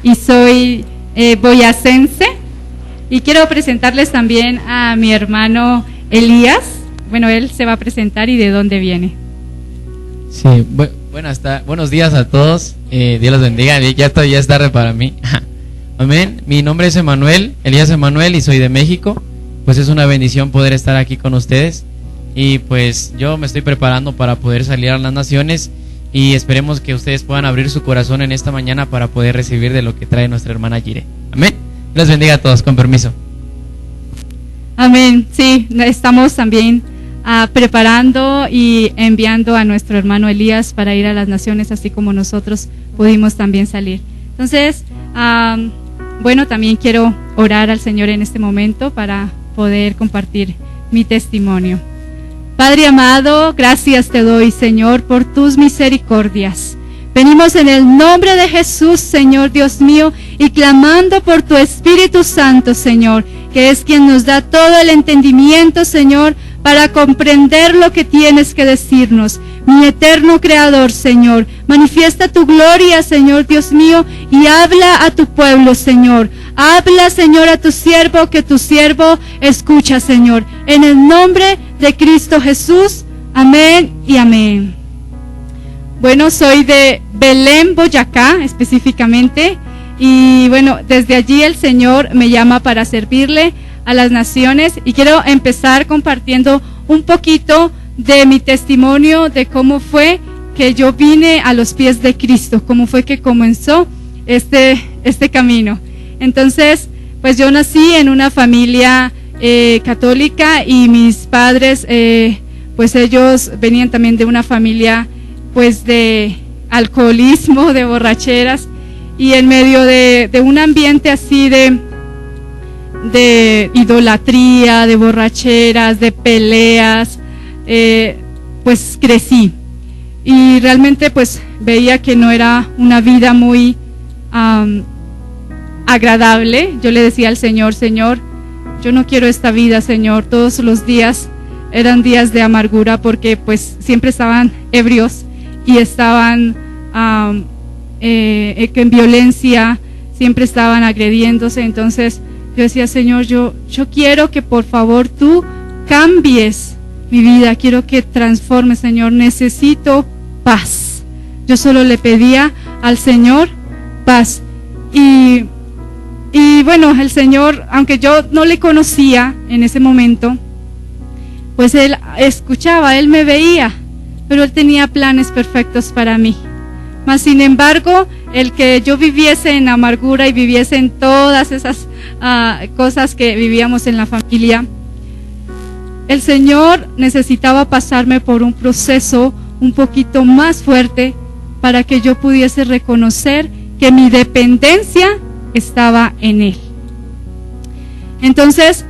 y soy boyacense. Y quiero presentarles también a mi hermano Elías. Bueno, él se va a presentar y de dónde viene. Sí, buenos días a todos. Dios los bendiga. Ya es tarde para mí. Amén. Mi nombre es Elías Emanuel, y soy de México. Pues es una bendición poder estar aquí con ustedes. Y pues yo me estoy preparando para poder salir a las naciones. Y esperemos que ustedes puedan abrir su corazón en esta mañana para poder recibir de lo que trae nuestra hermana Jire. Amén. Dios bendiga a todos, con permiso. Amén. Sí, estamos también preparando y enviando a nuestro hermano Elías para ir a las naciones, así como nosotros pudimos también salir. Entonces, bueno, también quiero orar al Señor en este momento para poder compartir mi testimonio. Padre amado, gracias te doy, Señor, por tus misericordias. Venimos en el nombre de Jesús, Señor Dios mío, y clamando por tu Espíritu Santo, Señor, que es quien nos da todo el entendimiento, Señor, para comprender lo que tienes que decirnos. Mi eterno Creador, Señor, manifiesta tu gloria, Señor Dios mío, y habla a tu pueblo, Señor. Habla, Señor, a tu siervo, que tu siervo escucha, Señor. En el nombre de Cristo Jesús, amén y amén. Bueno, soy de Belén, Boyacá, específicamente, y bueno, desde allí el Señor me llama para servirle a las naciones, y quiero empezar compartiendo un poquito de mi testimonio de cómo fue que yo vine a los pies de Cristo, cómo fue que comenzó este camino. Entonces, pues yo nací en una familia católica, y mis padres, pues ellos venían también de una familia pues de alcoholismo, de borracheras, y en medio de un ambiente así de idolatría, de borracheras, de peleas, pues crecí, y realmente pues veía que no era una vida muy agradable. Yo le decía al Señor: Señor, yo no quiero esta vida, Señor. Todos los días eran días de amargura, porque pues siempre estaban ebrios y estaban en violencia, siempre estaban agrediéndose. Entonces yo decía: Señor, yo quiero que por favor tú cambies mi vida, quiero que transformes, Señor, necesito paz. Yo solo le pedía al Señor paz. Y bueno, el Señor, aunque yo no le conocía en ese momento, pues Él escuchaba, Él me veía, pero Él tenía planes perfectos para mí. Mas sin embargo, el que yo viviese en amargura y viviese en todas esas cosas que vivíamos en la familia, el Señor necesitaba pasarme por un proceso un poquito más fuerte para que yo pudiese reconocer que mi dependencia estaba en Él. Entonces,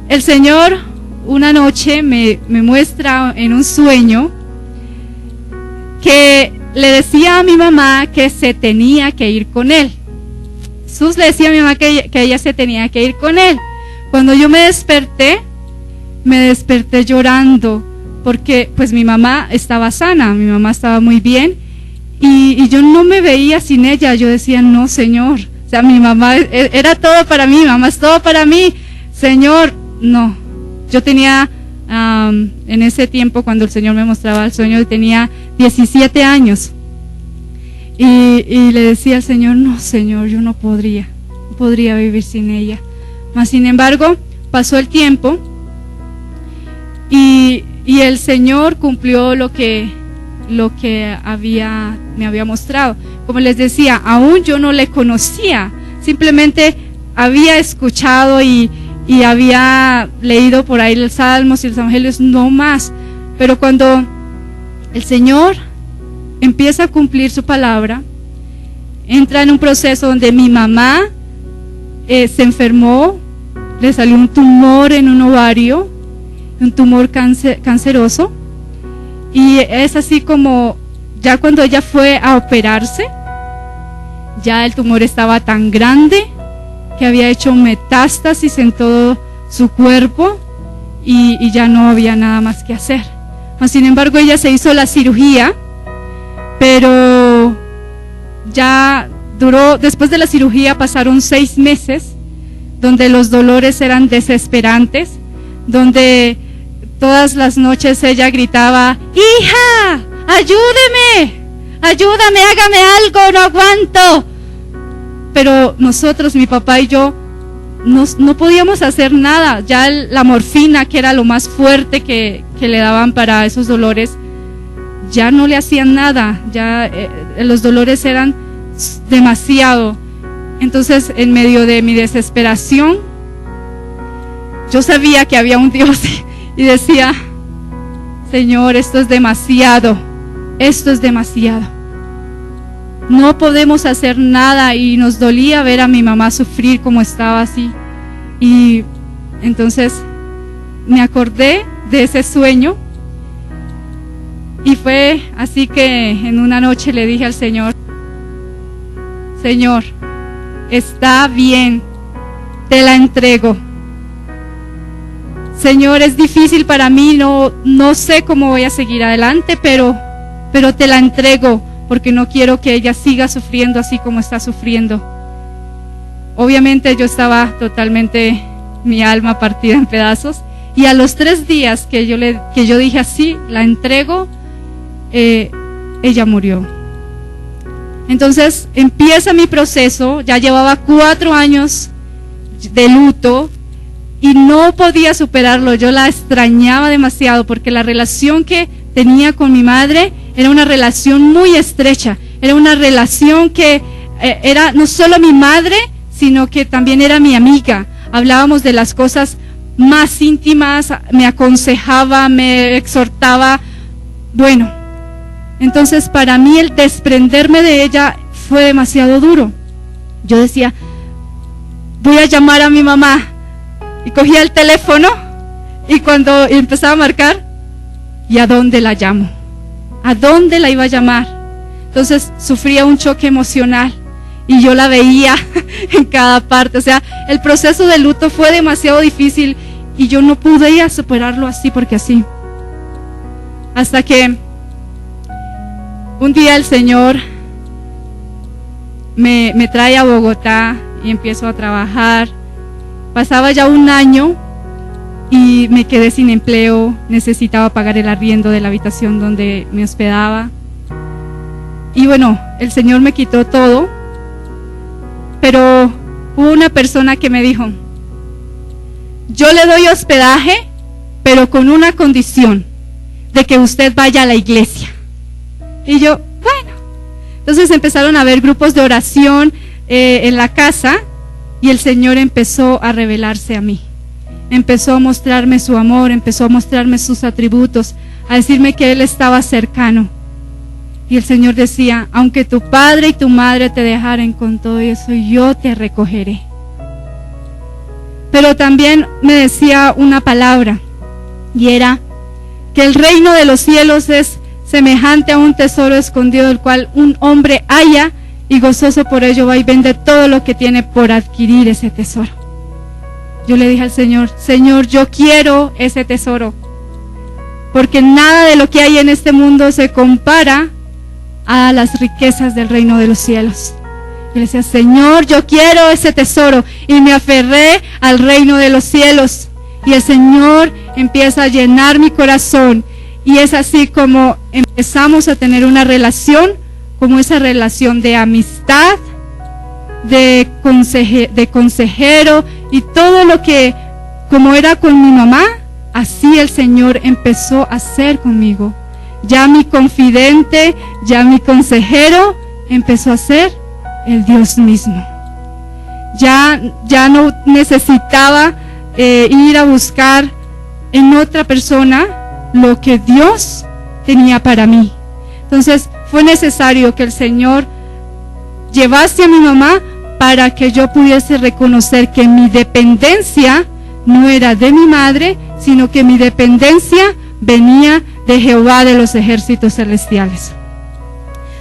el Señor una noche me muestra en un sueño que le decía a mi mamá que se tenía que ir con Él. Jesús le decía a mi mamá que ella se tenía que ir con Él. Cuando yo me desperté llorando, porque pues mi mamá estaba sana, mi mamá estaba muy bien, y yo no me veía sin ella. Yo decía: no, Señor, o sea, mi mamá era todo para mí, mi mamá es todo para mí, Señor, no. Yo tenía, en ese tiempo, cuando el Señor me mostraba el sueño, tenía 17 años, y le decía al Señor: no, Señor, yo no podría vivir sin ella. Mas sin embargo, pasó el tiempo, y el Señor cumplió lo que me había mostrado. Como les decía, aún yo no le conocía, simplemente había escuchado y había leído por ahí los salmos y los evangelios, no más. Pero cuando el Señor empieza a cumplir su palabra, entra en un proceso donde mi mamá se enfermó, le salió un tumor en un ovario, un tumor canceroso, y es así como ya cuando ella fue a operarse, ya el tumor estaba tan grande que había hecho metástasis en todo su cuerpo, y ya no había nada más que hacer. Sin embargo, ella se hizo la cirugía, pero ya después de la cirugía pasaron 6 meses, donde los dolores eran desesperantes, donde todas las noches ella gritaba: hija, ayúdame, hágame algo, no aguanto. Pero nosotros, mi papá y yo, no podíamos hacer nada. Ya la morfina, que era lo más fuerte que le daban para esos dolores, ya no le hacían nada, ya los dolores eran demasiado. Entonces, en medio de mi desesperación, yo sabía que había un Dios y decía: Señor, esto es demasiado, no podemos hacer nada. Y nos dolía ver a mi mamá sufrir como estaba así. Y entonces me acordé de ese sueño, y fue así que en una noche le dije al Señor: Señor, está bien, te la entrego. Señor, es difícil para mí, no sé cómo voy a seguir adelante, pero te la entrego, porque no quiero que ella siga sufriendo así como está sufriendo. Obviamente yo estaba totalmente, mi alma partida en pedazos, y a los 3 días que yo dije así, la entrego, ella murió. Entonces empieza mi proceso. Ya llevaba 4 años de luto y no podía superarlo. Yo la extrañaba demasiado, porque la relación que tenía con mi madre era una relación muy estrecha, era una relación que era no solo mi madre, sino que también era mi amiga. Hablábamos de las cosas más íntimas, me aconsejaba, me exhortaba. Bueno, entonces para mí el desprenderme de ella fue demasiado duro. Yo decía: voy a llamar a mi mamá, y cogía el teléfono, y cuando empezaba a marcar, ¿y a dónde la llamo? ¿A dónde la iba a llamar? Entonces sufría un choque emocional, y yo la veía en cada parte. O sea, el proceso de luto fue demasiado difícil, y yo no podía superarlo así porque así. Hasta que un día el Señor me trae a Bogotá y empiezo a trabajar. Pasaba ya 1 año y me quedé sin empleo, necesitaba pagar el arriendo de la habitación donde me hospedaba. Y bueno, el Señor me quitó todo, pero hubo una persona que me dijo: yo le doy hospedaje, pero con una condición, de que usted vaya a la iglesia. Y yo, bueno. Entonces empezaron a haber grupos de oración en la casa, y el Señor empezó a revelarse a mí. Empezó a mostrarme su amor, empezó a mostrarme sus atributos, a decirme que Él estaba cercano. Y el Señor decía: aunque tu padre y tu madre te dejaren con todo eso, yo te recogeré. Pero también me decía una palabra, y era que el reino de los cielos es semejante a un tesoro escondido, el cual un hombre halla, y gozoso por ello va y vende todo lo que tiene por adquirir ese tesoro. Yo le dije al Señor: Señor, yo quiero ese tesoro, porque nada de lo que hay en este mundo se compara a las riquezas del reino de los cielos. Yo le decía: Señor, yo quiero ese tesoro, y me aferré al reino de los cielos, y el Señor empieza a llenar mi corazón, y es así como empezamos a tener una relación, como esa relación de amistad, de consejero, y todo lo que, como era con mi mamá, así el Señor empezó a hacer conmigo. Ya mi confidente, ya mi consejero empezó a ser el Dios mismo. Ya no necesitaba ir a buscar en otra persona lo que Dios tenía para mí. Entonces fue necesario que el Señor llevase a mi mamá para que yo pudiese reconocer que mi dependencia no era de mi madre, sino que mi dependencia venía de Jehová de los ejércitos celestiales.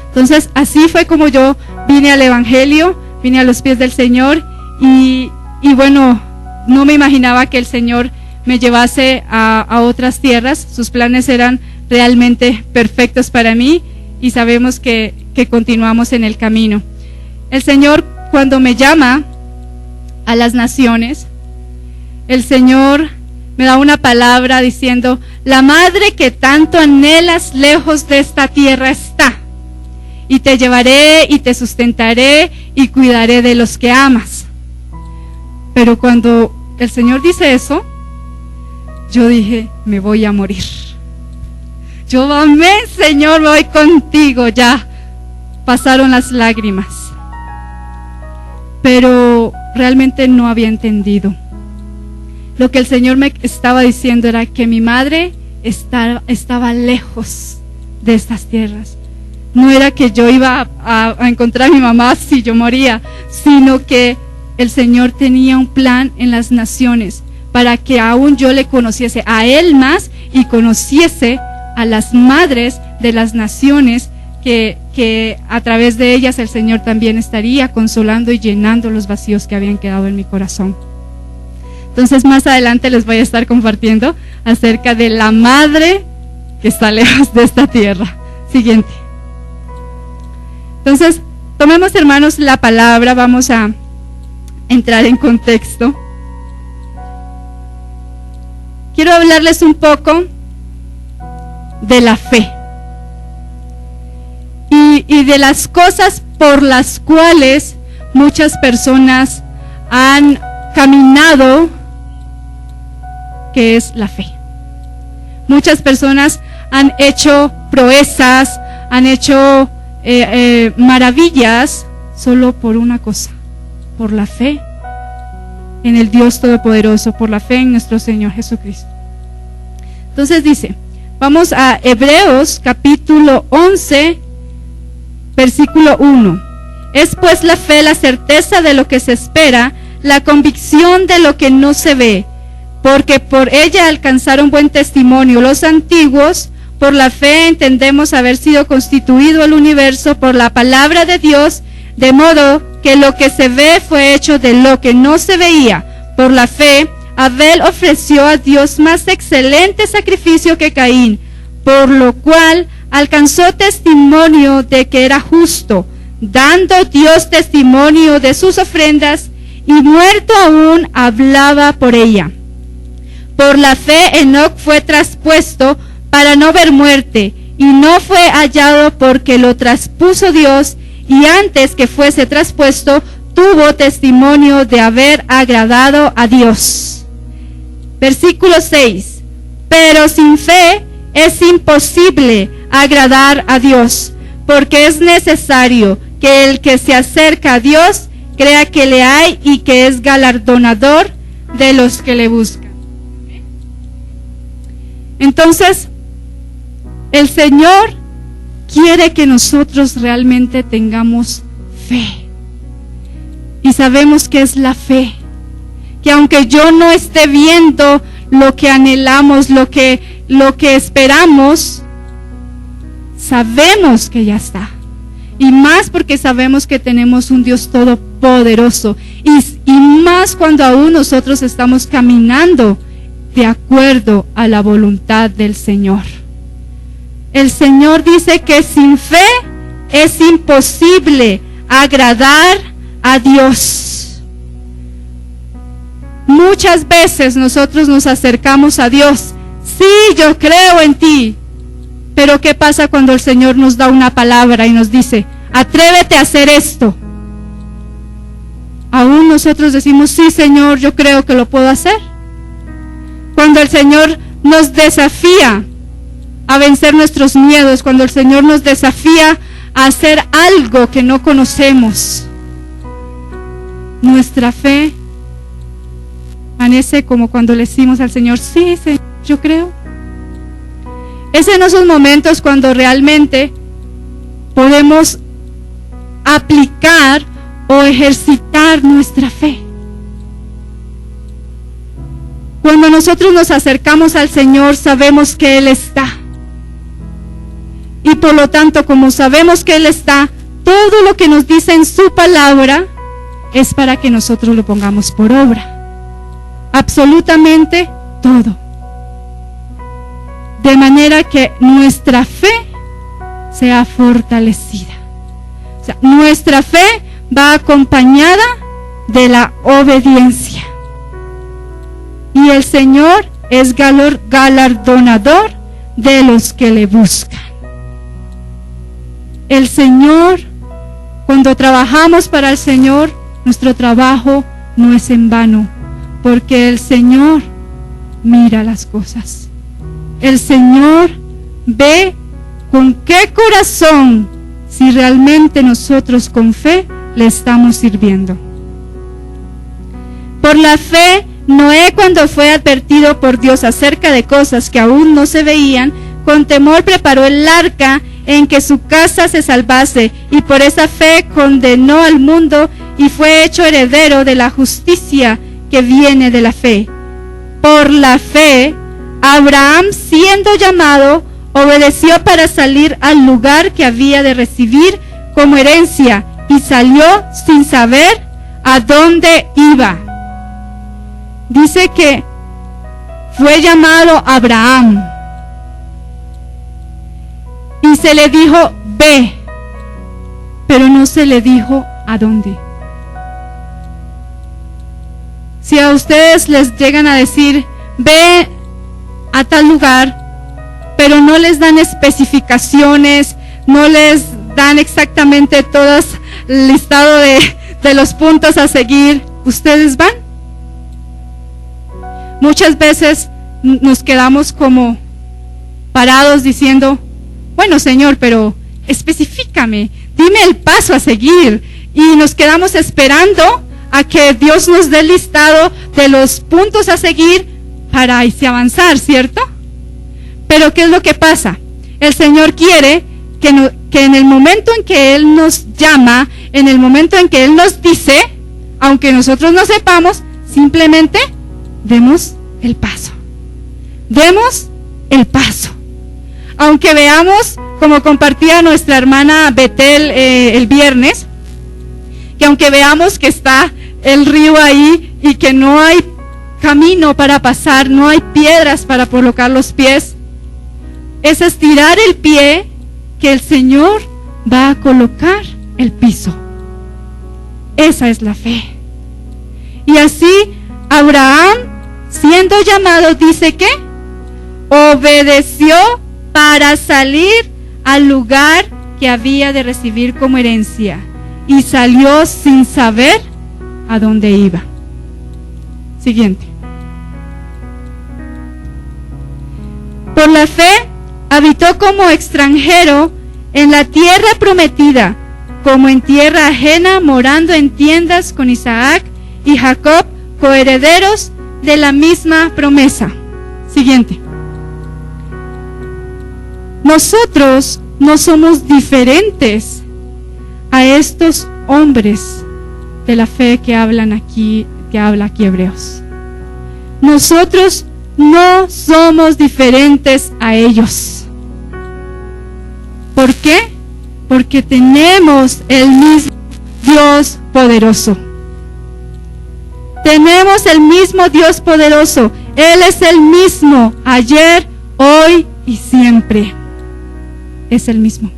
Entonces así fue como yo vine al Evangelio, vine a los pies del Señor, y bueno, no me imaginaba que el Señor me llevase a otras tierras. Sus planes eran realmente perfectos para mí, y sabemos que continuamos en el camino. el Señor, cuando me llama a las naciones, el Señor me da una palabra diciendo: la madre que tanto anhelas lejos de esta tierra está, y te llevaré y te sustentaré y cuidaré de los que amas. Pero cuando el Señor dice eso, yo dije: me voy a morir. Yo, amén, Señor, me voy contigo. Ya pasaron las lágrimas, pero realmente no había entendido. Lo que el Señor me estaba diciendo era que mi madre estaba lejos de estas tierras. No era que yo iba a encontrar a mi mamá si yo moría, sino que el Señor tenía un plan en las naciones para que aún yo le conociese a Él más y conociese a las madres de las naciones, que a través de ellas el Señor también estaría consolando y llenando los vacíos que habían quedado en mi corazón. Entonces más adelante les voy a estar compartiendo acerca de la madre que está lejos de esta tierra. Siguiente. Entonces, tomemos, hermanos, la palabra, vamos a entrar en contexto. Quiero hablarles un poco de la fe y de las cosas por las cuales muchas personas han caminado, que es la fe. Muchas personas han hecho proezas, han hecho maravillas solo por una cosa: por la fe en el Dios Todopoderoso, por la fe en nuestro Señor Jesucristo. Entonces dice, vamos a Hebreos capítulo 11, versículo 1. Es pues la fe la certeza de lo que se espera, la convicción de lo que no se ve, porque por ella alcanzaron buen testimonio los antiguos. Por la fe entendemos haber sido constituido el universo por la palabra de Dios, de modo que lo que se ve fue hecho de lo que no se veía. Por la fe, Abel ofreció a Dios más excelente sacrificio que Caín, por lo cual alcanzó testimonio de que era justo, dando Dios testimonio de sus ofrendas, y muerto aún hablaba por ella. Por la fe Enoc fue traspuesto para no ver muerte, y no fue hallado porque lo traspuso Dios, y antes que fuese traspuesto, tuvo testimonio de haber agradado a Dios. Versículo 6. Pero sin fe es imposible agradar a Dios, porque es necesario que el que se acerca a Dios crea que le hay y que es galardonador de los que le buscan. Entonces, el Señor quiere que nosotros realmente tengamos fe. Y sabemos que es la fe. Que aunque yo no esté viendo lo que anhelamos, lo que esperamos, sabemos que ya está. Y más porque sabemos que tenemos un Dios todopoderoso. Y más cuando aún nosotros estamos caminando de acuerdo a la voluntad del Señor. El Señor dice que sin fe es imposible agradar a Dios. Muchas veces nosotros nos acercamos a Dios. Sí, yo creo en ti. Pero ¿qué pasa cuando el Señor nos da una palabra y nos dice, atrévete a hacer esto? Aún nosotros decimos, sí, Señor, yo creo que lo puedo hacer. Cuando el Señor nos desafía a vencer nuestros miedos, cuando el Señor nos desafía a hacer algo que no conocemos, nuestra fe permanece como cuando le decimos al Señor, sí, Señor, yo creo. Es en esos momentos cuando realmente podemos aplicar o ejercitar nuestra fe. Cuando nosotros nos acercamos al Señor, sabemos que Él está. Y por lo tanto, como sabemos que Él está, todo lo que nos dice en su palabra es para que nosotros lo pongamos por obra. Absolutamente todo. De manera que nuestra fe sea fortalecida. O sea, nuestra fe va acompañada de la obediencia. Y el Señor es galardonador de los que le buscan. El Señor, cuando trabajamos para el Señor, nuestro trabajo no es en vano, porque el Señor mira las cosas. El Señor ve con qué corazón, si realmente nosotros con fe le estamos sirviendo. Por la fe, Noé, cuando fue advertido por Dios acerca de cosas que aún no se veían, con temor preparó el arca en que su casa se salvase, y por esa fe condenó al mundo y fue hecho heredero de la justicia que viene de la fe. Por la fe, Abraham, siendo llamado, obedeció para salir al lugar que había de recibir como herencia, y salió sin saber a dónde iba. Dice que fue llamado Abraham y se le dijo ve, pero no se le dijo a dónde. Si a ustedes les llegan a decir ve a tal lugar, pero no les dan especificaciones, no les dan exactamente todo el listado de los puntos a seguir, ¿ustedes van? Muchas veces nos quedamos como parados diciendo, bueno, Señor, pero especifícame, dime el paso a seguir. Y nos quedamos esperando a que Dios nos dé el listado de los puntos a seguir para así avanzar, ¿cierto? Pero ¿qué es lo que pasa? El Señor quiere que en el momento en que Él nos llama, en el momento en que Él nos dice, aunque nosotros no sepamos, simplemente demos el paso. Demos el paso. Aunque veamos, como compartía nuestra hermana Betel el viernes, que aunque veamos que está el río ahí y que no hay camino para pasar, no hay piedras para colocar los pies, es estirar el pie que el Señor va a colocar el piso. Esa es la fe. Y así Abraham, siendo llamado, dice que obedeció para salir al lugar que había de recibir como herencia, y salió sin saber a dónde iba. Siguiente. Por la fe habitó como extranjero en la tierra prometida, como en tierra ajena, morando en tiendas con Isaac y Jacob, coherederos de la misma promesa. Siguiente. Nosotros no somos diferentes a estos hombres de la fe que habla aquí Hebreos. Nosotros no somos diferentes a ellos. ¿Por qué? Porque tenemos el mismo Dios poderoso. Tenemos el mismo Dios poderoso. Él es el mismo ayer, hoy y siempre. Es el mismo.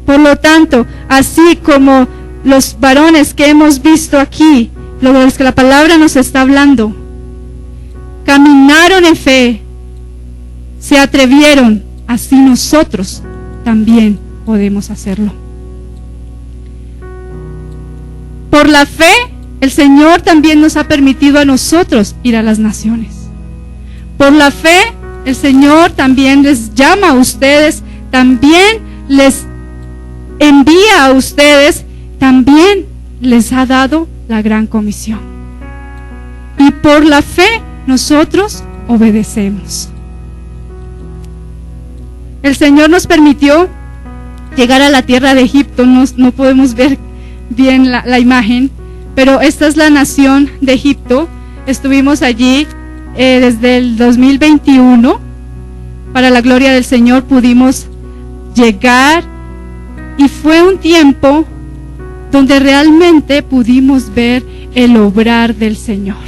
Por lo tanto, así como los varones que hemos visto aquí, los que la palabra nos está hablando, caminaron en fe, se atrevieron, así nosotros también podemos hacerlo. Por la fe, el Señor también nos ha permitido a nosotros ir a las naciones. Por la fe, el Señor también les llama a ustedes, también les envía a ustedes, también les ha dado la gran comisión. Y por la fe nosotros obedecemos. El Señor nos permitió llegar a la tierra de Egipto. No podemos ver bien la imagen, pero esta es la nación de Egipto. Estuvimos allí desde el 2021. Para la gloria del Señor pudimos llegar, y fue un tiempo donde realmente pudimos ver el obrar del Señor.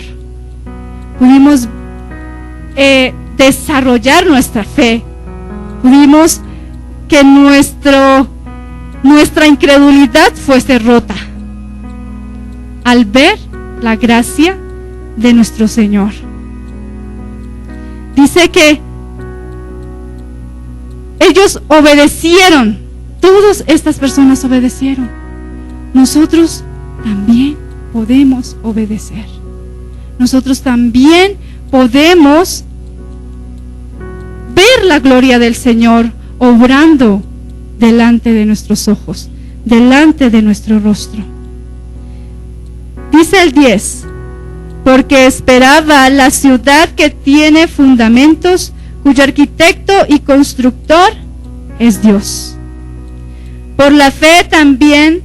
Pudimos desarrollar nuestra fe. Pudimos que nuestra incredulidad fuese rota. al ver la gracia de nuestro Señor. Dice que ellos obedecieron, todas estas personas obedecieron. Nosotros también podemos obedecer. Nosotros también podemos ver la gloria del Señor obrando delante de nuestros ojos, delante de nuestro rostro. Dice el 10, porque esperaba la ciudad que tiene fundamentos, cuyo arquitecto y constructor es Dios. Por la fe también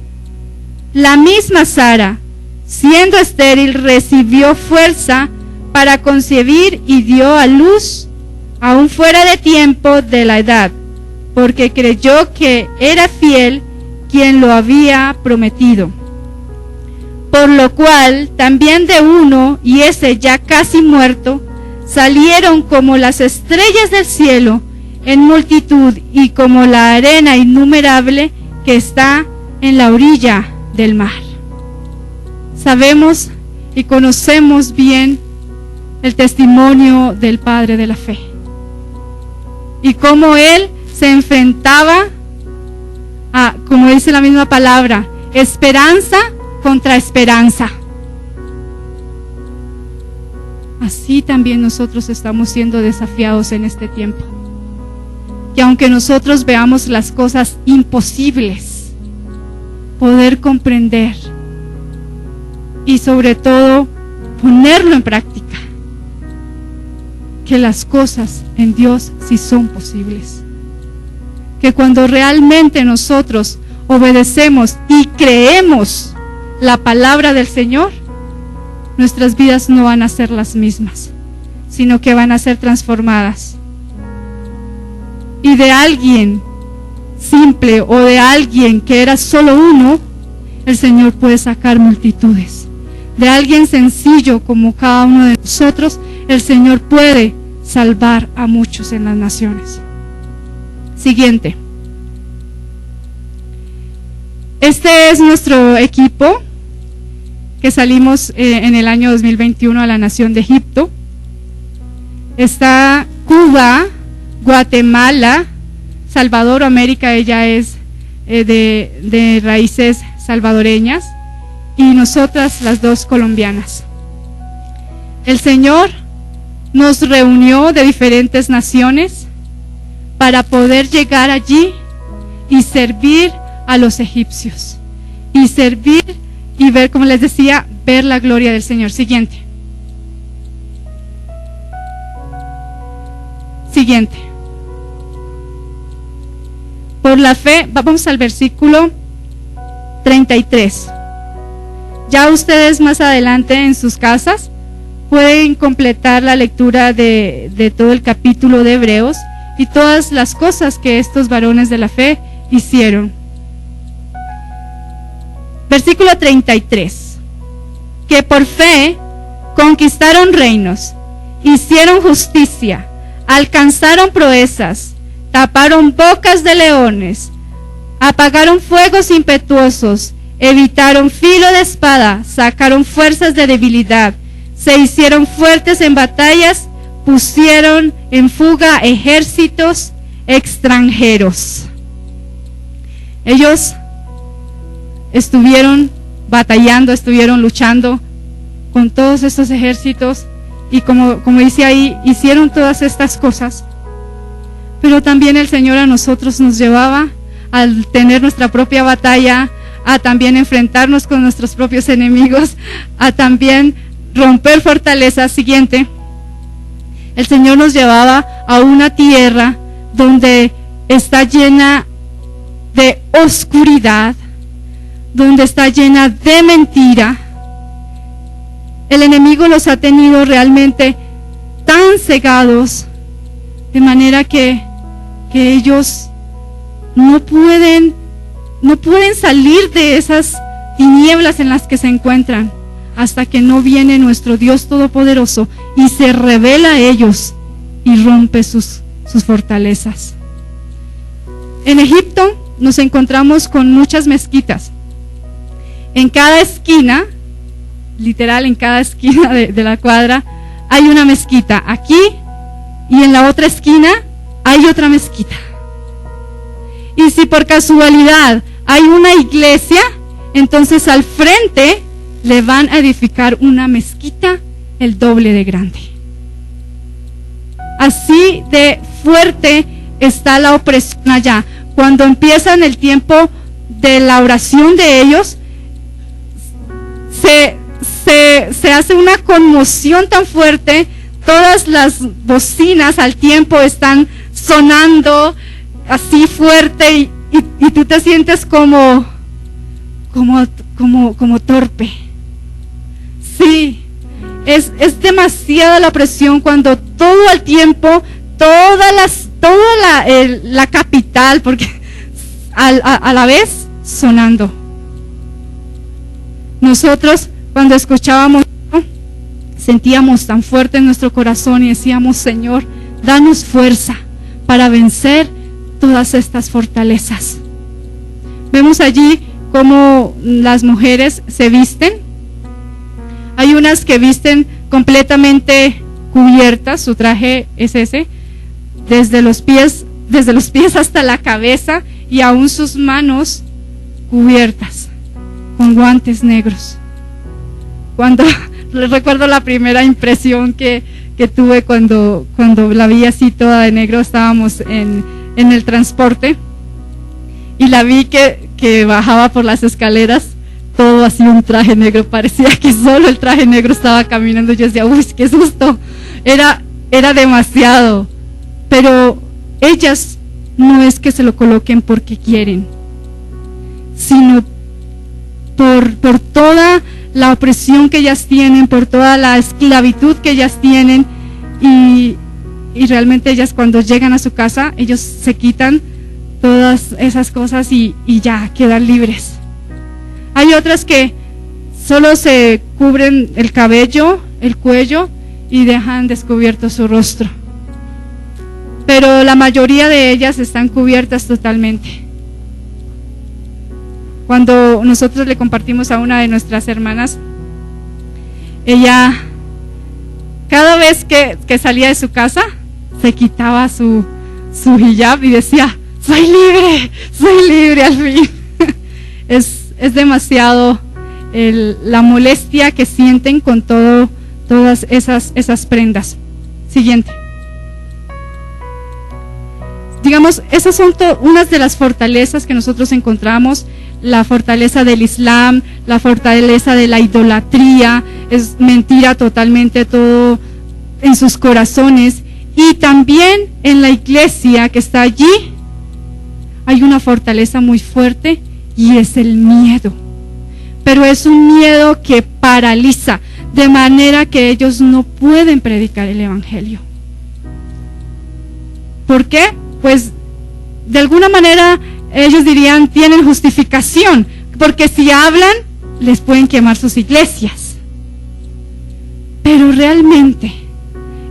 la misma Sara, siendo estéril, recibió fuerza para concebir y dio a luz aún fuera de tiempo de la edad, porque creyó que era fiel quien lo había prometido. Por lo cual también de uno, y ese ya casi muerto, salieron como las estrellas del cielo en multitud y como la arena innumerable que está en la orilla del mar. Sabemos y conocemos bien el testimonio del padre de la fe y cómo él se enfrentaba a, como dice la misma palabra, esperanza contra esperanza. Así también nosotros estamos siendo desafiados en este tiempo. Que aunque nosotros veamos las cosas imposibles, poder comprender y sobre todo ponerlo en práctica, que las cosas en Dios sí son posibles. Que cuando realmente nosotros obedecemos y creemos la palabra del Señor, nuestras vidas no van a ser las mismas, sino que van a ser transformadas. Y de alguien simple o de alguien que era solo uno, el Señor puede sacar multitudes. De alguien sencillo como cada uno de nosotros, el Señor puede salvar a muchos en las naciones. Siguiente. Este es nuestro equipo que salimos en el año 2021 a la nación de Egipto. Está Cuba, Guatemala, Salvador, América, ella es de raíces salvadoreñas, y nosotras las dos colombianas. El Señor nos reunió de diferentes naciones para poder llegar allí y servir a los egipcios, y servir y ver, como les decía, ver la gloria del Señor. Siguiente. Por la fe, vamos al versículo 33. Ya ustedes más adelante en sus casas pueden completar la lectura de todo el capítulo de Hebreos y todas las cosas que estos varones de la fe hicieron. Versículo 33. Que por fe conquistaron reinos, hicieron justicia, alcanzaron proezas, taparon bocas de leones, apagaron fuegos impetuosos, evitaron filo de espada, sacaron fuerzas de debilidad, se hicieron fuertes en batallas, pusieron en fuga ejércitos extranjeros. Ellos estuvieron batallando, estuvieron luchando con todos estos ejércitos y como dice ahí, hicieron todas estas cosas. Pero también el Señor a nosotros nos llevaba al tener nuestra propia batalla, a también enfrentarnos con nuestros propios enemigos, a también romper fortalezas. Siguiente. El Señor nos llevaba a una tierra donde está llena de oscuridad, donde está llena de mentira. El enemigo los ha tenido realmente tan cegados, de manera que ellos no pueden salir de esas tinieblas en las que se encuentran, hasta que no viene nuestro Dios Todopoderoso y se revela a ellos y rompe sus fortalezas. En Egipto nos encontramos con muchas mezquitas. En cada esquina literal en cada esquina de la cuadra hay una mezquita. Aquí y en la otra esquina hay otra mezquita. Y si por casualidad hay una iglesia, entonces al frente le van a edificar una mezquita el doble de grande. Así de fuerte está la opresión allá. Cuando empiezan el tiempo de la oración de ellos, se hace una conmoción tan fuerte, todas las bocinas al tiempo están sonando así fuerte y tú te sientes como torpe. Sí, es demasiada la presión cuando todo el tiempo, toda la capital, porque a la vez sonando. Nosotros cuando escuchábamos, sentíamos tan fuerte en nuestro corazón y decíamos: Señor, danos fuerza para vencer todas estas fortalezas. Vemos allí cómo las mujeres se visten. Hay unas que visten completamente cubiertas, su traje es ese, desde los pies hasta la cabeza, y aún sus manos cubiertas con guantes negros. Cuando recuerdo la primera impresión que tuve cuando la vi así toda de negro, estábamos en el transporte y la vi que bajaba por las escaleras, todo así un traje negro, parecía que solo el traje negro estaba caminando. Yo decía: uy, qué susto, era demasiado. Pero ellas no es que se lo coloquen porque quieren, sino por toda la opresión que ellas tienen, por toda la esclavitud que ellas tienen, y realmente ellas cuando llegan a su casa, ellos se quitan todas esas cosas y ya quedan libres. Hay otras que solo se cubren el cabello, el cuello, y dejan descubierto su rostro, pero la mayoría de ellas están cubiertas totalmente. Cuando nosotros le compartimos a una de nuestras hermanas, ella cada vez que salía de su casa se quitaba su hijab y decía: soy libre al fin. Es demasiado la molestia que sienten con todas esas prendas. Siguiente. Digamos, esas son unas de las fortalezas que nosotros encontramos: la fortaleza del Islam, la fortaleza de la idolatría, es mentira totalmente todo en sus corazones. Y también en la iglesia que está allí hay una fortaleza muy fuerte, y es el miedo. Pero es un miedo que paraliza, de manera que ellos no pueden predicar el evangelio. ¿Por qué? Pues de alguna manera ellos dirían, tienen justificación, porque si hablan les pueden quemar sus iglesias. Pero realmente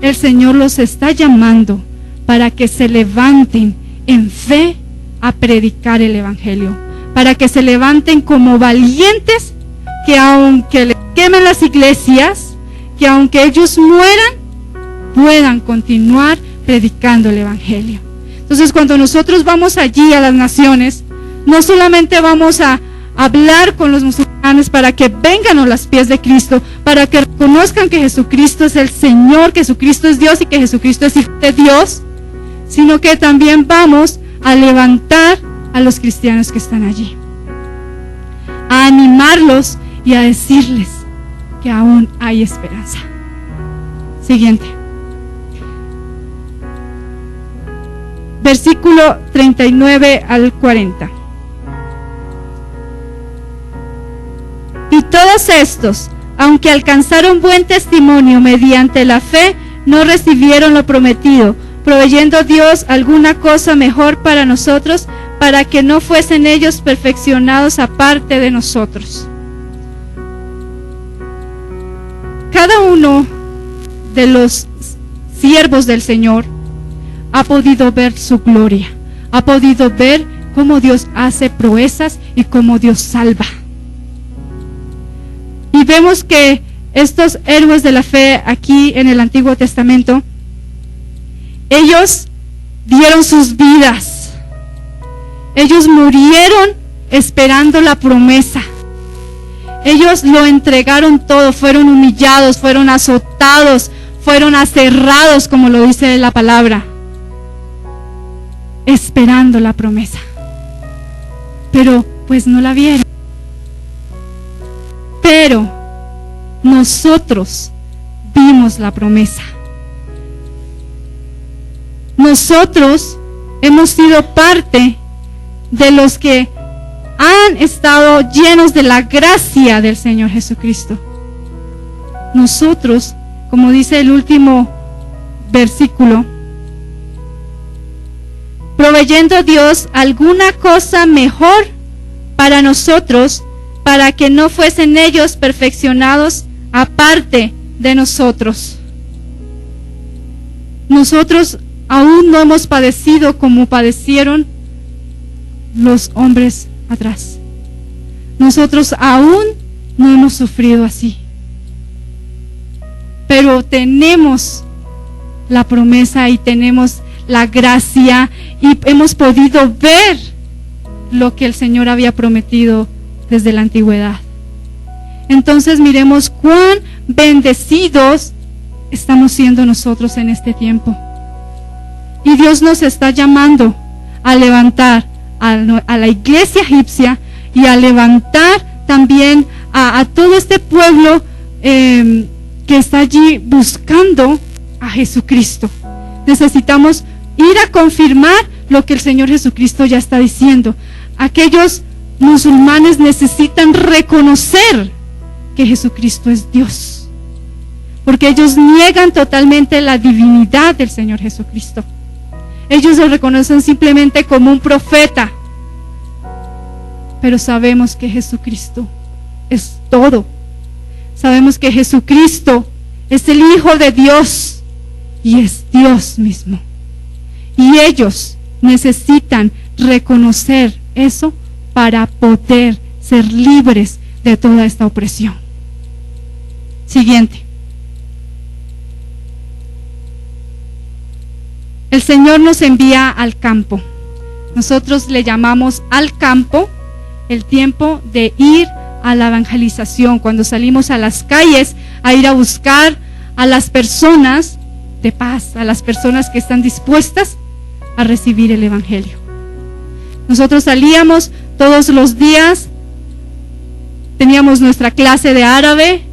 el Señor los está llamando para que se levanten en fe a predicar el evangelio, para que se levanten como valientes, que aunque les quemen las iglesias, que aunque ellos mueran, puedan continuar predicando el evangelio. Entonces, cuando nosotros vamos allí a las naciones, no solamente vamos a hablar con los musulmanes para que vengan a los pies de Cristo, para que reconozcan que Jesucristo es el Señor, que Jesucristo es Dios y que Jesucristo es Hijo de Dios, sino que también vamos a levantar a los cristianos que están allí, a animarlos y a decirles que aún hay esperanza. Siguiente. Versículo 39 al 40. Y todos estos, aunque alcanzaron buen testimonio mediante la fe, no recibieron lo prometido, proveyendo Dios alguna cosa mejor para nosotros, para que no fuesen ellos perfeccionados aparte de nosotros. Cada uno de los siervos del Señor ha podido ver su gloria, ha podido ver cómo Dios hace proezas y cómo Dios salva. Y vemos que estos héroes de la fe aquí en el Antiguo Testamento, ellos dieron sus vidas. Ellos murieron esperando la promesa. Ellos lo entregaron todo, fueron humillados, fueron azotados, fueron aserrados, como lo dice la palabra, esperando la promesa. Pero pues no la vieron. Pero nosotros vimos la promesa. Nosotros hemos sido parte de los que han estado llenos de la gracia del Señor Jesucristo. Nosotros, como dice el último versículo, proveyendo a Dios alguna cosa mejor para nosotros, para que no fuesen ellos perfeccionados aparte de nosotros. Nosotros aún no hemos padecido como padecieron los hombres atrás. Nosotros aún no hemos sufrido así. Pero tenemos la promesa y tenemos la gracia y hemos podido ver lo que el Señor había prometido desde la antigüedad. Entonces miremos cuán bendecidos estamos siendo nosotros en este tiempo. Y Dios nos está llamando a levantar a la iglesia egipcia y a levantar también a todo este pueblo que está allí buscando a Jesucristo. Necesitamos ir a confirmar lo que el Señor Jesucristo ya está diciendo. Aquellos musulmanes necesitan reconocer que Jesucristo es Dios, porque ellos niegan totalmente la divinidad del Señor Jesucristo. Ellos lo reconocen simplemente como un profeta, pero sabemos que Jesucristo es todo. Sabemos que Jesucristo es el Hijo de Dios y es Dios mismo. Y ellos necesitan reconocer eso para poder ser libres de toda esta opresión. Siguiente. El Señor nos envía al campo. Nosotros le llamamos al campo el tiempo de ir a la evangelización, cuando salimos a las calles a ir a buscar a las personas de paz, a las personas que están dispuestas a recibir el evangelio. Nosotros salíamos todos los días, teníamos nuestra clase de árabe,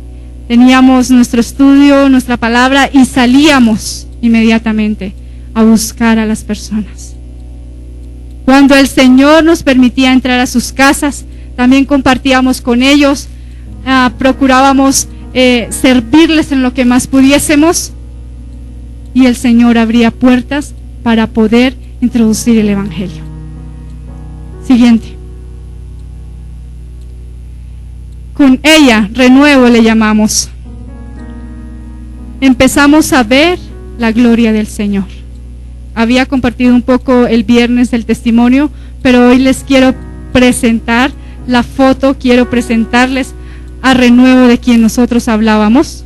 teníamos nuestro estudio, nuestra palabra, y salíamos inmediatamente a buscar a las personas. Cuando el Señor nos permitía entrar a sus casas, también compartíamos con ellos, procurábamos servirles en lo que más pudiésemos, y el Señor abría puertas para poder introducir el evangelio. Siguiente. Con ella, renuevo le llamamos. Empezamos a ver la gloria del Señor. Había compartido un poco el viernes del testimonio, pero hoy les quiero presentar la foto, quiero presentarles a renuevo de quien nosotros hablábamos.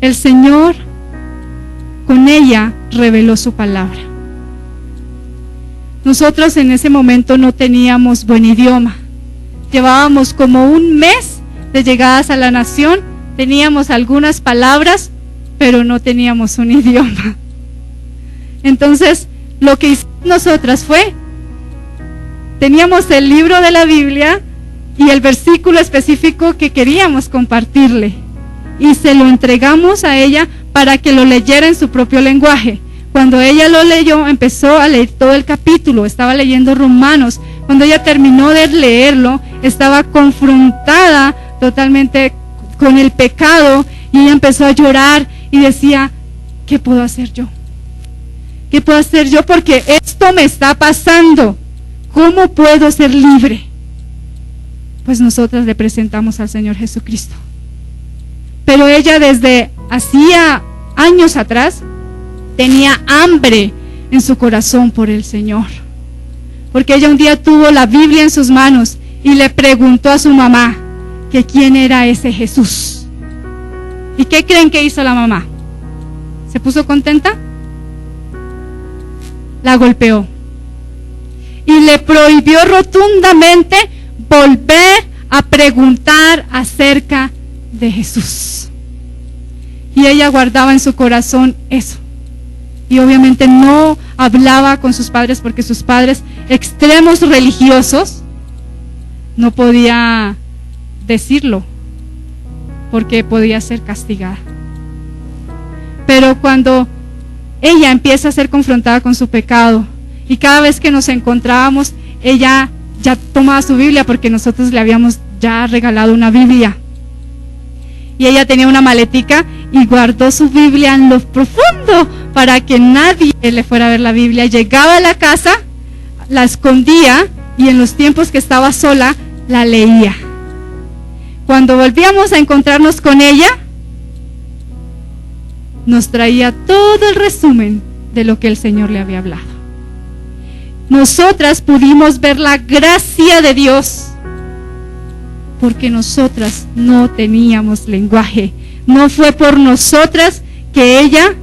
El Señor con ella reveló su palabra. Nosotros en ese momento no teníamos buen idioma. Llevábamos como un mes de llegadas a la nación, teníamos algunas palabras, pero no teníamos un idioma. Entonces, lo que hicimos nosotras fue, teníamos el libro de la Biblia y el versículo específico que queríamos compartirle, y se lo entregamos a ella para que lo leyera en su propio lenguaje. Cuando ella lo leyó, empezó a leer todo el capítulo, estaba leyendo Romanos. Cuando ella terminó de leerlo, estaba confrontada totalmente con el pecado, y ella empezó a llorar y decía, ¿qué puedo hacer yo? ¿Qué puedo hacer yo? Porque esto me está pasando. ¿Cómo puedo ser libre? Pues nosotras le presentamos al Señor Jesucristo. Pero ella desde hacía años atrás tenía hambre en su corazón por el Señor. Porque ella un día tuvo la Biblia en sus manos y le preguntó a su mamá, que quién era ese Jesús. ¿Y qué creen que hizo la mamá? ¿Se puso contenta? La golpeó y le prohibió rotundamente volver a preguntar acerca de Jesús. Y ella guardaba en su corazón eso. Y obviamente no hablaba con sus padres, porque sus padres, extremos religiosos, no podía decirlo porque podía ser castigada. Pero cuando ella empieza a ser confrontada con su pecado, y cada vez que nos encontrábamos, ella ya tomaba su Biblia, porque nosotros le habíamos ya regalado una Biblia, y ella tenía una maletica y guardó su Biblia en lo profundo para que nadie le fuera a ver la Biblia. Llegaba a la casa, la escondía, y en los tiempos que estaba sola la leía. Cuando volvíamos a encontrarnos con ella, nos traía todo el resumen de lo que el Señor le había hablado. Nosotras pudimos ver la gracia de Dios porque nosotras no teníamos lenguaje. No fue por nosotras que ella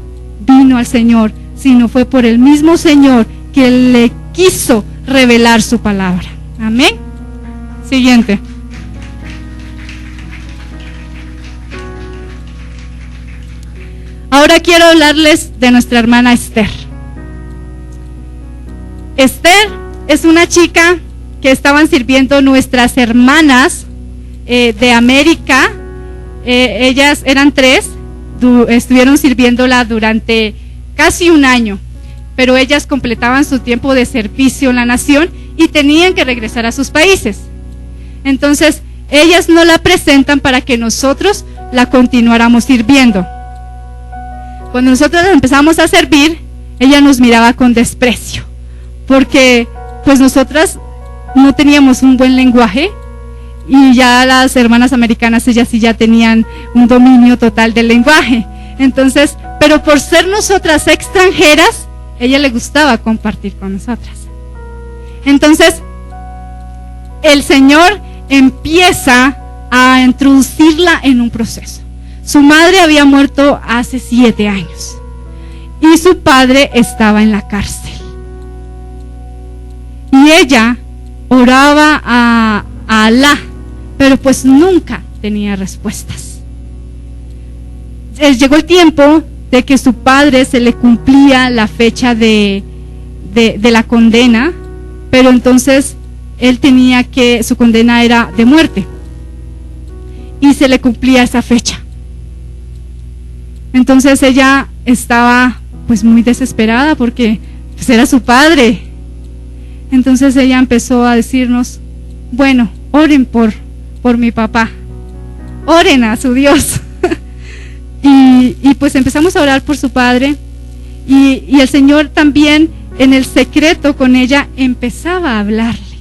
vino al Señor, sino fue por el mismo Señor que le quiso revelar su palabra. Amén. Siguiente. Ahora quiero hablarles de nuestra hermana Esther. Esther es una chica que estaban sirviendo nuestras hermanas de América. Ellas eran 3, estuvieron sirviéndola durante casi un año, pero ellas completaban su tiempo de servicio en la nación y tenían que regresar a sus países. Entonces, ellas no la presentan para que nosotros la continuáramos sirviendo. Cuando nosotros empezamos a servir, ella nos miraba con desprecio, porque pues nosotras no teníamos un buen lenguaje, y ya las hermanas americanas, ellas sí ya tenían un dominio total del lenguaje. Entonces, pero por ser nosotras extranjeras, ella le gustaba compartir con nosotras. Entonces, el Señor empieza a introducirla en un proceso. Su madre había muerto hace 7 años y su padre estaba en la cárcel. Y ella oraba a Alá, pero pues nunca tenía respuestas. Llegó el tiempo de que su padre se le cumplía la fecha de la condena, pero entonces él tenía que, su condena era de muerte, y se le cumplía esa fecha. Entonces ella estaba pues muy desesperada porque pues era su padre. Entonces ella empezó a decirnos, bueno, oren por mi papá, oren a su Dios. y pues empezamos a orar por su padre, y el Señor también en el secreto con ella empezaba a hablarle,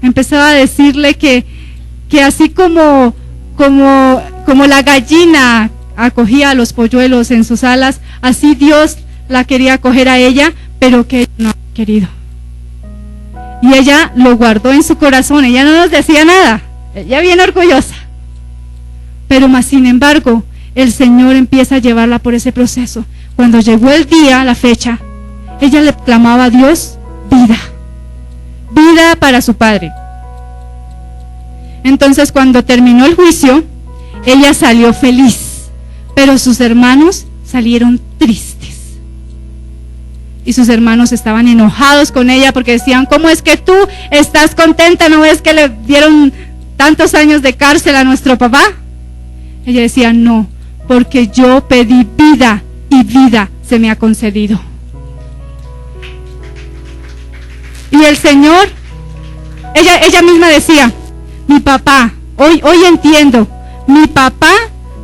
empezaba a decirle que así como la gallina acogía a los polluelos en sus alas, así Dios la quería acoger a ella, pero que ella no había querido. Y ella lo guardó en su corazón, ella no nos decía nada, ella bien orgullosa. Pero más sin embargo, el Señor empieza a llevarla por ese proceso. Cuando llegó el día, la fecha, ella le clamaba a Dios vida, vida para su padre. Entonces, cuando terminó el juicio, ella salió feliz, pero sus hermanos salieron tristes. Y sus hermanos estaban enojados con ella porque decían, ¿cómo es que tú estás contenta? ¿No ves que le dieron tantos años de cárcel a nuestro papá? Ella decía, no, porque yo pedí vida y vida se me ha concedido. Y el Señor, ella misma decía, mi papá, hoy entiendo, mi papá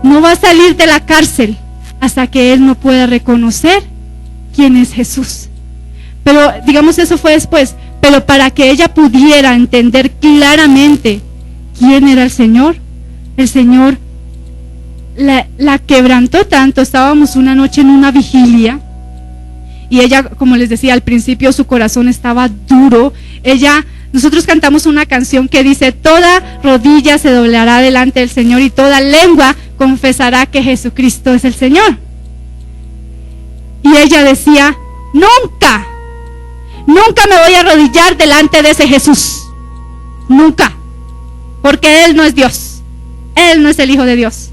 no va a salir de la cárcel hasta que él no pueda reconocer quién es Jesús. Pero digamos, eso fue después, pero para que ella pudiera entender claramente quién era el Señor la quebrantó tanto. Estábamos una noche en una vigilia y ella, como les decía al principio, su corazón estaba duro. Ella nosotros cantamos una canción que dice: toda rodilla se doblará delante del Señor y toda lengua confesará que Jesucristo es el Señor. Y ella decía: nunca me voy a arrodillar delante de ese Jesús, nunca, porque Él no es Dios, Él no es el Hijo de Dios.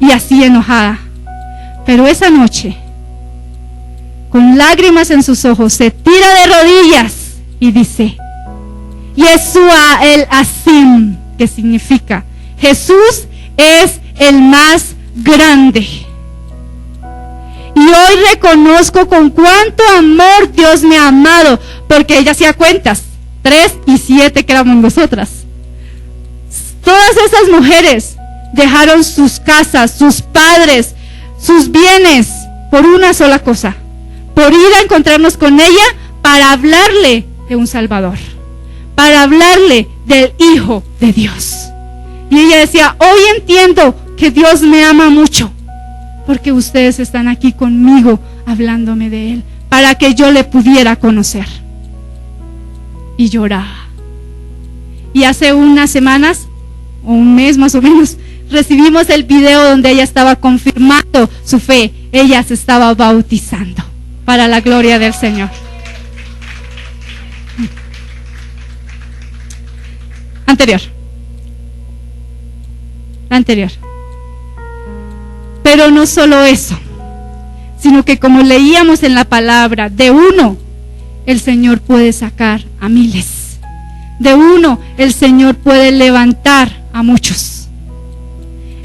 Y así enojada. Pero esa noche, con lágrimas en sus ojos, se tira de rodillas y dice: Yeshua el Asim, que significa Jesús es el más grande. Y hoy reconozco con cuánto amor Dios me ha amado, porque ella hacía cuentas, 3 y 7 que éramos nosotras. Todas esas mujeres dejaron sus casas, sus padres, sus bienes, por una sola cosa: por ir a encontrarnos con ella para hablarle de un Salvador, para hablarle del Hijo de Dios. Y ella decía: hoy entiendo que Dios me ama mucho, porque ustedes están aquí conmigo hablándome de Él, para que yo le pudiera conocer. Y lloraba. Y hace unas semanas, o un mes más o menos, recibimos el video donde ella estaba confirmando su fe. Ella se estaba bautizando para la gloria del Señor. La anterior. Pero no solo eso, sino que, como leíamos en la palabra, de uno el Señor puede sacar a miles. De uno el Señor puede levantar a muchos.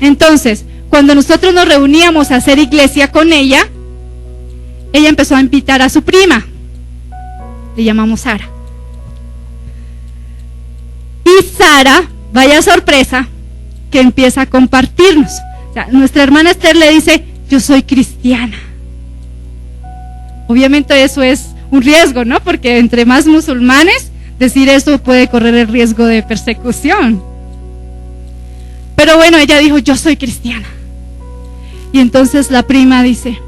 Entonces, cuando nosotros nos reuníamos a hacer iglesia con ella empezó a invitar a su prima. Le llamamos Sara. Y Sara, vaya sorpresa, que empieza a compartirnos. O sea, nuestra hermana Esther le dice: yo soy cristiana. Obviamente eso es un riesgo, ¿no? Porque entre más musulmanes, decir eso puede correr el riesgo de persecución. Pero bueno, ella dijo: yo soy cristiana. Y entonces la prima dice: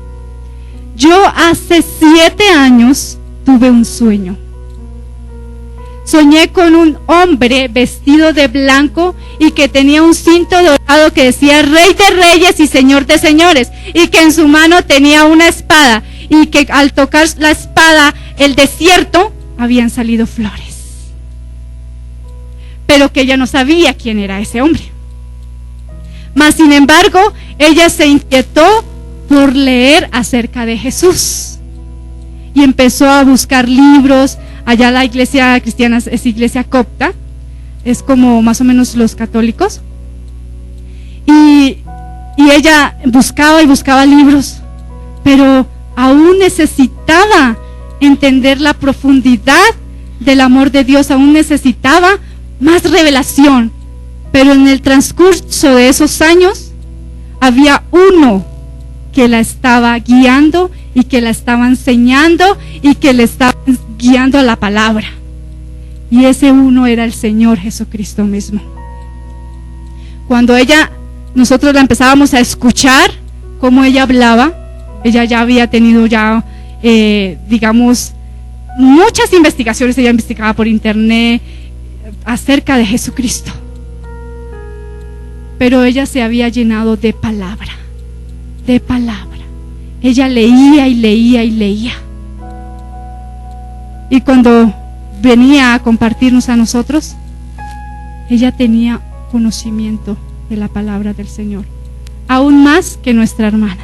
yo hace 7 años tuve un sueño. Soñé con un hombre vestido de blanco y que tenía un cinto dorado que decía Rey de Reyes y Señor de Señores, y que en su mano tenía una espada, y que al tocar la espada el desierto habían salido flores. Pero que ella no sabía quién era ese hombre. Mas sin embargo, ella se inquietó por leer acerca de Jesús y empezó a buscar libros. Allá la iglesia cristiana es iglesia copta, es como más o menos los católicos. Y ella buscaba y buscaba libros, pero aún necesitaba entender la profundidad del amor de Dios, aún necesitaba más revelación. Pero en el transcurso de esos años había uno que la estaba guiando y que la estaba enseñando y que le estaba guiando a la palabra. Y ese uno era el Señor Jesucristo mismo. Cuando nosotros la empezábamos a escuchar cómo ella hablaba, ella ya había tenido digamos, muchas investigaciones. Ella investigaba por internet acerca de Jesucristo. Pero ella se había llenado de palabra. Ella leía y leía y leía. Y cuando venía a compartirnos a nosotros, ella tenía conocimiento de la palabra del Señor, aún más que nuestra hermana.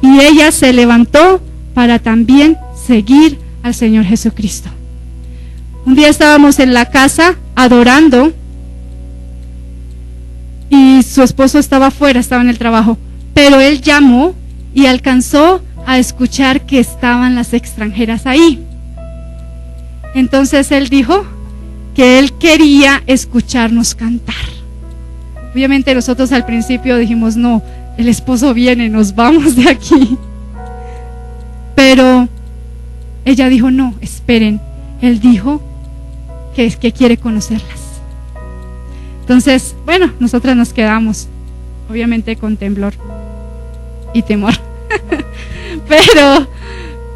Y ella se levantó para también seguir al Señor Jesucristo. Un día estábamos en la casa adorando y su esposo estaba afuera, estaba en el trabajo, pero él llamó y alcanzó a escuchar que estaban las extranjeras ahí. Entonces él dijo que él quería escucharnos cantar. Obviamente nosotros al principio dijimos: no, el esposo viene, nos vamos de aquí. Pero ella dijo: no, esperen. Él dijo que quiere conocerlas. Entonces, bueno, nosotras nos quedamos, obviamente con temblor y temor.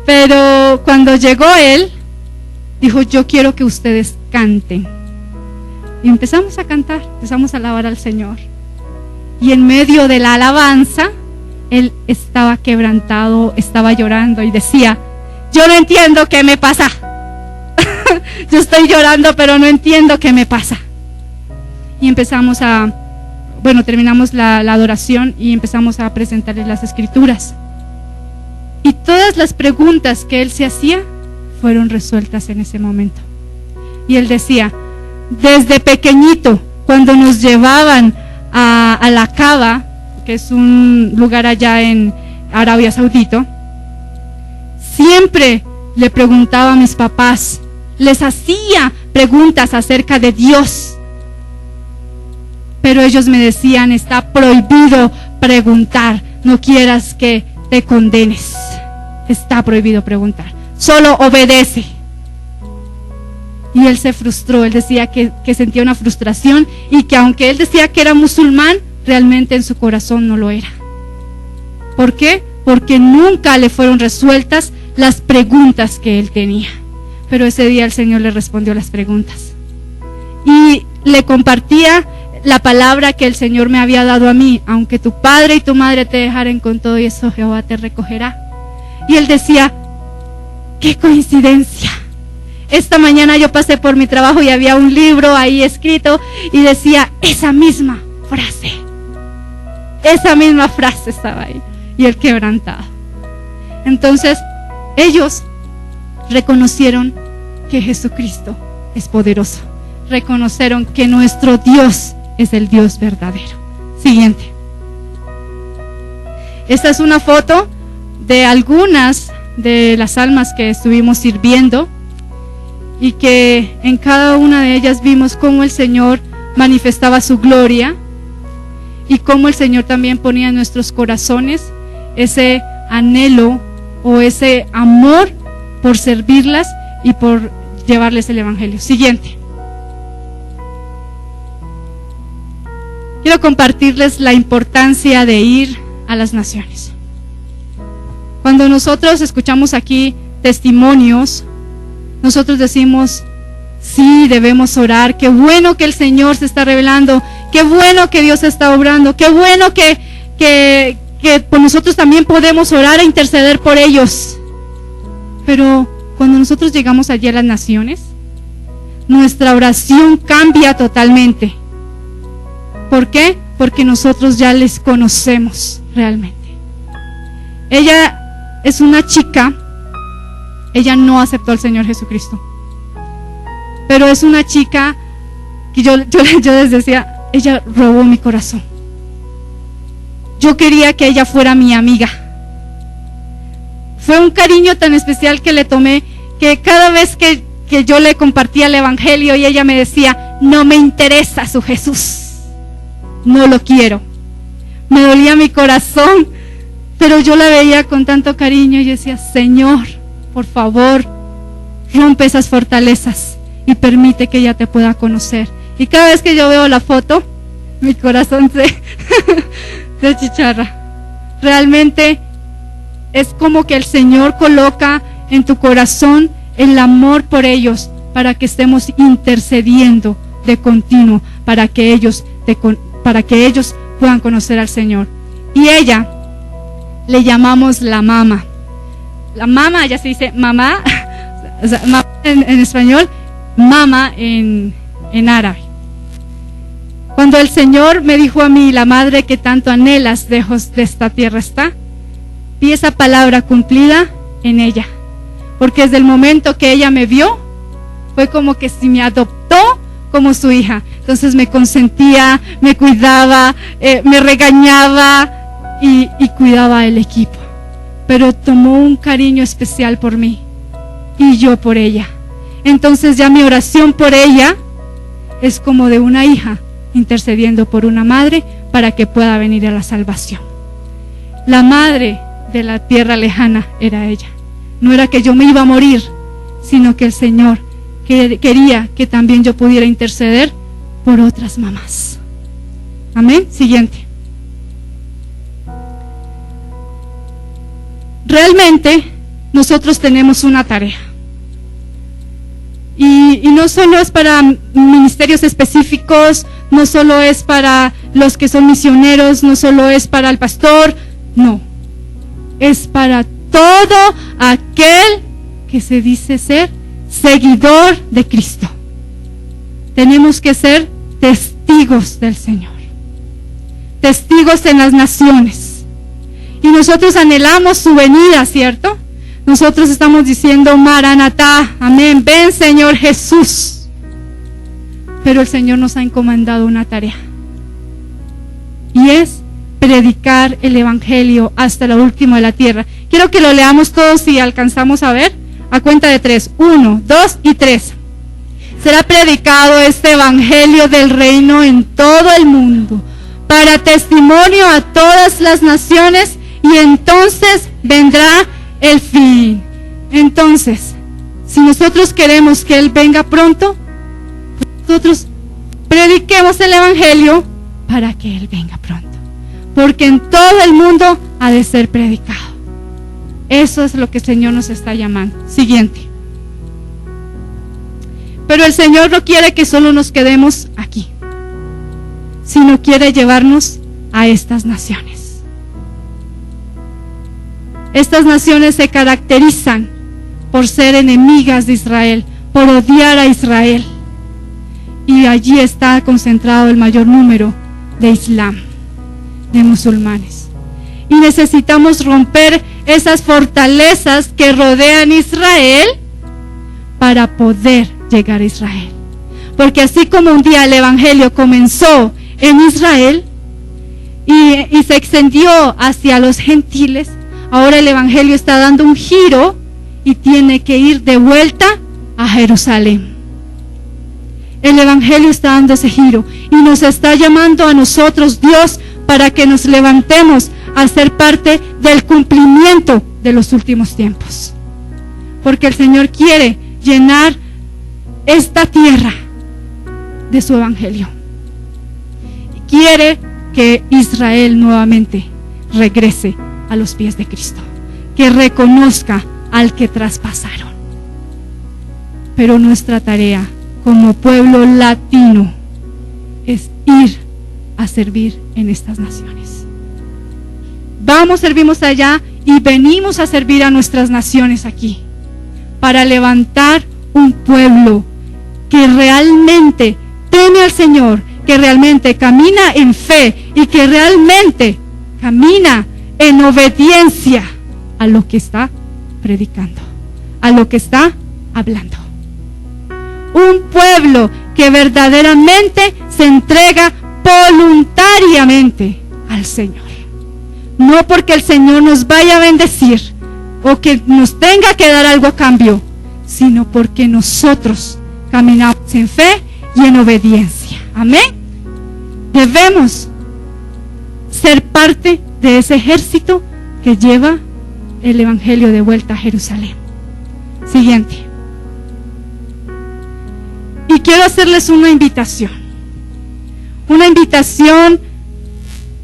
pero cuando llegó él, dijo: yo quiero que ustedes canten. Y empezamos a cantar, empezamos a alabar al Señor. Y en medio de la alabanza, él estaba quebrantado, estaba llorando y decía: yo no entiendo qué me pasa. Yo estoy llorando, pero no entiendo qué me pasa. Y empezamos terminamos la adoración y empezamos a presentarle las escrituras. Y todas las preguntas que él se hacía fueron resueltas en ese momento. Y él decía: desde pequeñito, cuando nos llevaban a la Kaaba, que es un lugar allá en Arabia Saudita, siempre le preguntaba a mis papás, les hacía preguntas acerca de Dios, pero ellos me decían: está prohibido preguntar, no quieras que te condenes, está prohibido preguntar, solo obedece. Y él se frustró, él decía que sentía una frustración y que aunque él decía que era musulmán, realmente en su corazón no lo era. ¿Por qué? Porque nunca le fueron resueltas las preguntas que él tenía. Pero ese día el Señor le respondió las preguntas y le compartía la palabra que el Señor me había dado a mí: aunque tu padre y tu madre te dejaren, con todo y eso Jehová te recogerá. Y él decía: qué coincidencia, esta mañana yo pasé por mi trabajo y había un libro ahí escrito y decía esa misma frase estaba ahí, y él quebrantado. Entonces ellos reconocieron que Jesucristo es poderoso, reconocieron que nuestro Dios es el Dios verdadero. Siguiente. Esta es una foto de algunas de las almas que estuvimos sirviendo, y que en cada una de ellas vimos cómo el Señor manifestaba su gloria y cómo el Señor también ponía en nuestros corazones ese anhelo o ese amor por servirlas y por llevarles el evangelio. Siguiente. Quiero compartirles la importancia de ir a las naciones. Cuando nosotros escuchamos aquí testimonios, nosotros decimos: sí, debemos orar, qué bueno que el Señor se está revelando, qué bueno que Dios está obrando, qué bueno que por nosotros también podemos orar e interceder por ellos. Pero cuando nosotros llegamos allí a las naciones, nuestra oración cambia totalmente. ¿Por qué? Porque nosotros ya les conocemos realmente. Ella es una chica, ella no aceptó al Señor Jesucristo, pero es una chica que yo les decía: ella robó mi corazón. Yo quería que ella fuera mi amiga. Fue un cariño tan especial que le tomé, que cada vez que yo le compartía el evangelio y ella me decía: no me interesa su Jesús, no lo quiero. Me dolía mi corazón, pero yo la veía con tanto cariño y decía: Señor, por favor, rompe esas fortalezas y permite que ella te pueda conocer. Y cada vez que yo veo la foto, mi corazón se achicharra. Realmente es como que el Señor coloca en tu corazón el amor por ellos, para que estemos intercediendo de continuo, para que ellos puedan conocer al Señor. Y ella le llamamos la mama. La mama, ya se dice mamá, o sea, mamá en español, mama en árabe. Cuando el Señor me dijo a mí: la madre que tanto anhelas lejos de esta tierra está, vi esa palabra cumplida en ella, porque desde el momento que ella me vio, fue como que si me adoptó como su hija. Entonces me consentía, me cuidaba, me regañaba y cuidaba el equipo. Pero tomó un cariño especial por mí y yo por ella. Entonces ya mi oración por ella es como de una hija intercediendo por una madre para que pueda venir a la salvación. La madre de la tierra lejana era ella. No era que yo me iba a morir, sino que el Señor quería que también yo pudiera interceder por otras mamás. Amén. Siguiente. Realmente nosotros tenemos una tarea. Y no solo es para ministerios específicos, no solo es para los que son misioneros, no solo es para el pastor, no. Es para todo aquel que se dice ser seguidor de Cristo. Tenemos que ser testigos del Señor, testigos en las naciones. Y nosotros anhelamos su venida, ¿cierto? Nosotros estamos diciendo, Maranatá, amén, ven Señor Jesús. Pero el Señor nos ha encomendado una tarea, y es predicar el Evangelio hasta lo último de la tierra. Quiero que lo leamos todos si alcanzamos a ver, a cuenta de 3, 1, 2 y 3. Será predicado este Evangelio del reino en todo el mundo, para testimonio a todas las naciones, y entonces vendrá el fin. Entonces, si nosotros queremos que Él venga pronto, nosotros prediquemos el Evangelio para que Él venga pronto, porque en todo el mundo ha de ser predicado. Eso es lo que el Señor nos está llamando. Siguiente. Pero el Señor no quiere que solo nos quedemos aquí, sino quiere llevarnos a estas naciones. Estas naciones se caracterizan por ser enemigas de Israel, por odiar a Israel. Y allí está concentrado el mayor número de Islam, de musulmanes. Y necesitamos romper esas fortalezas que rodean Israel para poder llegar a Israel. Porque así como un día el Evangelio comenzó en Israel y se extendió hacia los gentiles, ahora el Evangelio está dando un giro y tiene que ir de vuelta a Jerusalén. El Evangelio está dando ese giro y nos está llamando a nosotros, Dios, para que nos levantemos a ser parte del cumplimiento de los últimos tiempos. Porque el Señor quiere llenar esta tierra de su Evangelio. Quiere que Israel nuevamente regrese a los pies de Cristo, que reconozca al que traspasaron. Pero nuestra tarea como pueblo latino es ir a servir en estas naciones. Vamos, servimos allá y venimos a servir a nuestras naciones aquí, para levantar un pueblo que realmente teme al Señor, que realmente camina en fe y que realmente camina en obediencia a lo que está predicando, a lo que está hablando. Un pueblo que verdaderamente se entrega voluntariamente al Señor. No porque el Señor nos vaya a bendecir o que nos tenga que dar algo a cambio, sino porque nosotros caminamos en fe y en obediencia. Amén. Debemos ser parte de ese ejército que lleva el Evangelio de vuelta a Jerusalén. Siguiente. Y quiero hacerles una invitación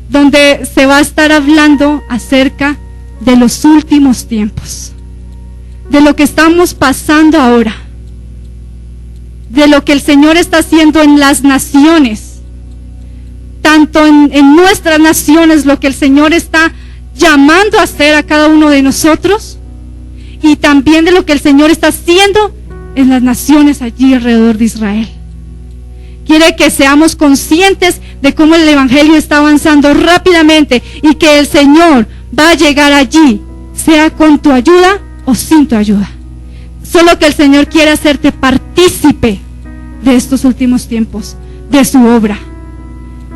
donde se va a estar hablando acerca de los últimos tiempos, de lo que estamos pasando ahora, de lo que el Señor está haciendo en las naciones, tanto en nuestras naciones, lo que el Señor está llamando a hacer a cada uno de nosotros, y también de lo que el Señor está haciendo en las naciones allí alrededor de Israel. Quiere que seamos conscientes de cómo el Evangelio está avanzando rápidamente y que el Señor va a llegar allí, sea con tu ayuda o sin tu ayuda. Solo que el Señor quiere hacerte partícipe de estos últimos tiempos, de su obra.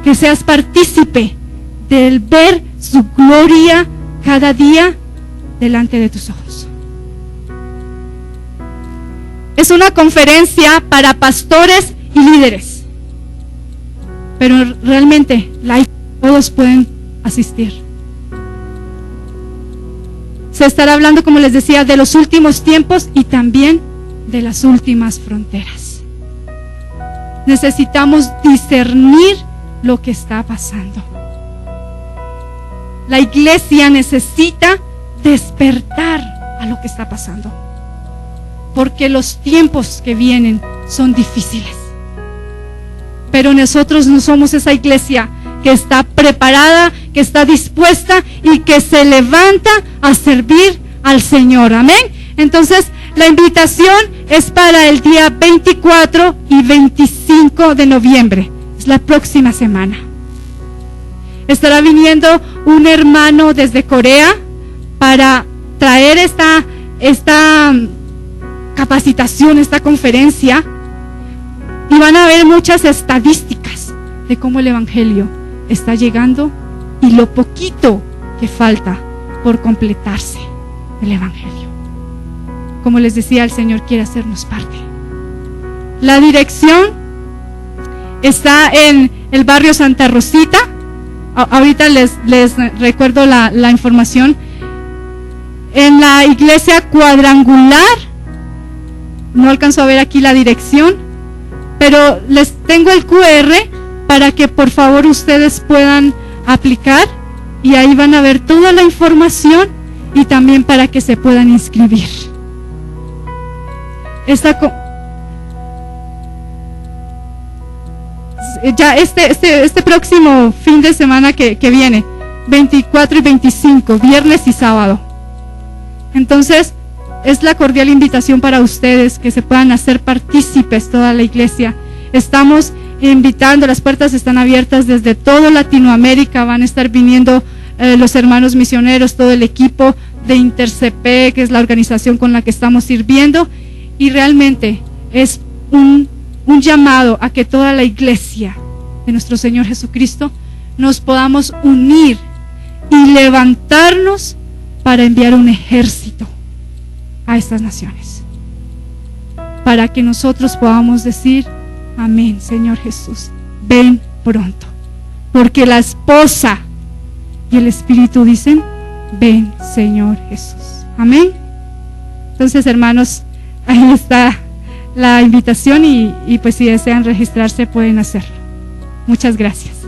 Que seas partícipe del ver su gloria cada día delante de tus ojos. Es una conferencia para pastores y líderes, pero realmente todos pueden asistir. Se estará hablando, como les decía, de los últimos tiempos y también de las últimas fronteras. Necesitamos discernir lo que está pasando. La iglesia necesita despertar a lo que está pasando. porque los tiempos que vienen son difíciles. Pero nosotros no somos esa iglesia que está preparada, que está dispuesta y que se levanta a servir al Señor. Amén. Entonces, la invitación es para el día 24 y 25 de noviembre. Es la próxima semana. Estará viniendo un hermano desde Corea para traer esta capacitación, esta conferencia, y van a haber muchas estadísticas de cómo el Evangelio está llegando y lo poquito que falta por completarse el Evangelio. Como les decía, el Señor quiere hacernos parte. La dirección está en el barrio Santa Rosita. Ahorita les recuerdo la información. En la iglesia Cuadrangular, no alcanzo a ver aquí la dirección, pero les tengo el QR para que por favor ustedes puedan aplicar, y ahí van a ver toda la información y también para que se puedan inscribir. Ya este próximo fin de semana que viene, 24 y 25, viernes y sábado. Entonces, es la cordial invitación para ustedes que se puedan hacer partícipes toda la iglesia. Estamos invitando, las puertas están abiertas desde toda Latinoamérica, van a estar viniendo los hermanos misioneros, todo el equipo de Intercepe, que es la organización con la que estamos sirviendo, y realmente es un llamado a que toda la iglesia de nuestro Señor Jesucristo nos podamos unir y levantarnos para enviar un ejército a estas naciones, para que nosotros podamos decir: amén, Señor Jesús, ven pronto, porque la esposa y el Espíritu dicen: ven, Señor Jesús. Amén. Entonces, hermanos, ahí está la invitación, y pues si desean registrarse pueden hacerlo. Muchas gracias.